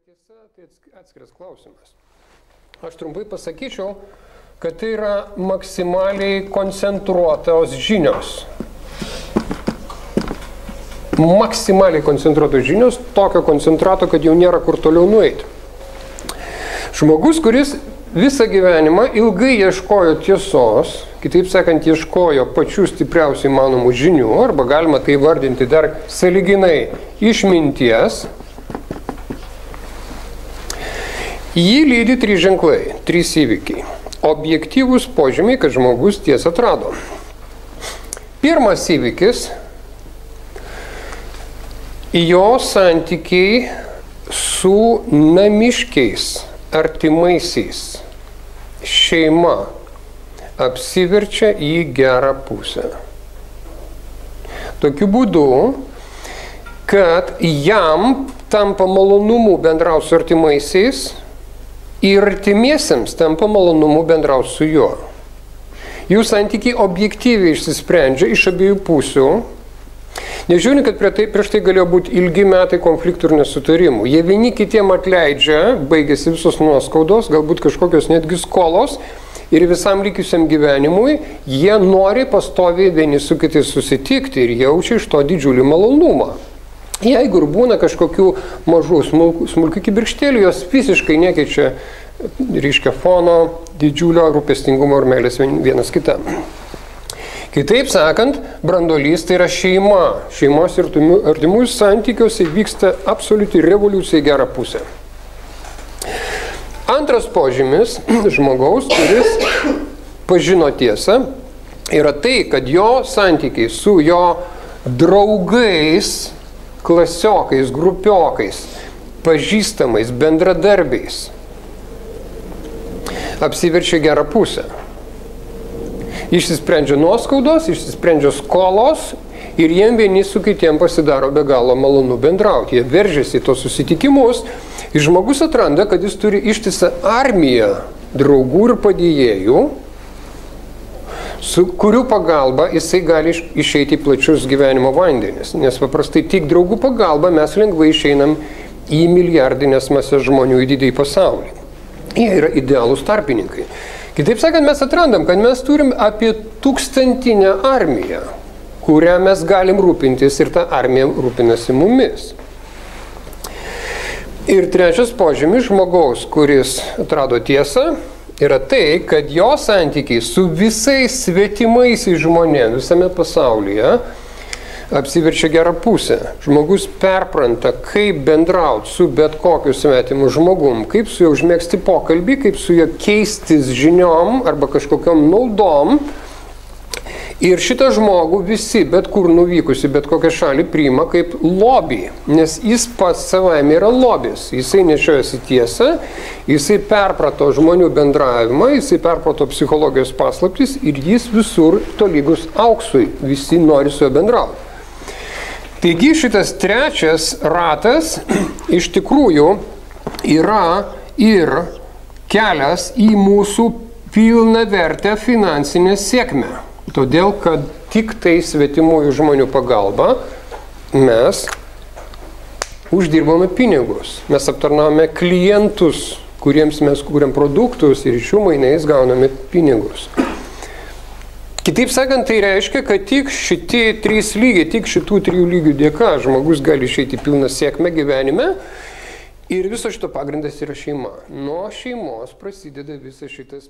tiesa, tai atskiras klausimas. Aš trumpai pasakyčiau, kad tai yra maksimaliai koncentruotos žinios. Maksimaliai koncentruotos žinios, tokio koncentrato, kad jau nėra kur toliau nueiti. Žmogus, kuris visą gyvenimą ilgai ieškojo tiesos, kitaip sakant, ieškojo pačių stipriausiai įmanomų žinių, arba galima tai vardinti dar sąlyginai išminties, jį lydi trys ženklai, trys įvykiai. Objektyvūs požymiai, kad žmogus tiesą atrado. Pirmas įvykis – jo santykiai su namiškiais, artimaisiais. Šeima apsiverčia į gerą pusę. Tokiu būdu, kad jam tampa malonumu bendrauti su artimaisiais ir artimiesiems tampa malonumu bendrauti su juo. Jų santykiai objektyviai išsisprendžia iš abiejų pusių. Nežiūrint, kad prieš tai galėjo būti ilgi metai konfliktų ir nesutarimų. Jie vieni kitiem atleidžia, baigėsi visos nuoskaudos, galbūt kažkokios netgi skolos ir visam likusiam gyvenimui jie nori pastoviai vieni su kitais susitikti ir jaučia iš to didžiulį malonumą. Jeigu ir būna kažkokių mažų smulkių kibirkštėlių, jos visiškai nekeičia ryškia fono, didžiulio rūpestingumo ir meilės vienas kitam. Kitaip sakant, branduolys tai yra šeima. Šeimos ir artimųjų santykiuose vyksta absoliuti revoliucija į gerą pusę. Antras požymis žmogaus, kuris pažino tiesą, yra tai, kad jo santykiai su jo draugais, klasiokais, grupiokais, pažįstamais, bendradarbiais apsiverčia gerą pusę. Išsisprendžia nuoskaudos, išsisprendžia skolos ir jiem vieni su kitiem pasidaro be galo malonu bendrauti. Jie veržiasi į tos susitikimus ir žmogus atranda, kad jis turi ištisą armiją draugų ir padėjėjų, su kurių pagalba jisai gali išeiti į plačius gyvenimo vandenis. Nes paprastai tik draugų pagalba mes lengvai išeinam į milijardinės masės žmonių į didįjį pasaulį. Jie yra idealūs tarpininkai. Kitaip sakant, mes atrandam, kad mes turim apie 1000 armiją, kurią mes galim rūpintis ir ta armija rūpinasi mumis. Ir trečias požymis žmogaus, kuris atrado tiesą, yra tai, kad jo santykiai su visais svetimaisiais žmonėmis visame pasaulyje apsiverčia gerą pusę. Žmogus perpranta, kaip bendrauti su bet kokiu svetimu žmogum, kaip su juo užmėgsti pokalbį, kaip su juo keistis žiniom arba kažkokiom naudom. Ir šitą žmogų visi, bet kur nuvykusi, bet kokią šalį priima kaip lobį, nes jis pats savaime yra lobis. Jisai nešiojasi tiesą, jisai perprato žmonių bendravimą, jisai perprato psichologijos paslaptis ir jis visur tolygus auksui, visi nori su juo bendrauti. Taigi šitas trečias ratas iš tikrųjų yra ir kelias į mūsų pilnavertę finansinę sėkmę. Todėl, kad tik tai svetimųjų žmonių pagalba mes uždirbame pinigus. Mes aptarnaujame klientus, kuriems mes kūrėm produktus ir iš jų mainais gauname pinigus. Kitaip sakant, tai reiškia, kad tik šitie trys lygiai, tik šitų trijų lygių dėka žmogus gali išeiti pilną sėkmę gyvenime ir viso šito pagrindas yra šeima. Nuo šeimos prasideda visas šitas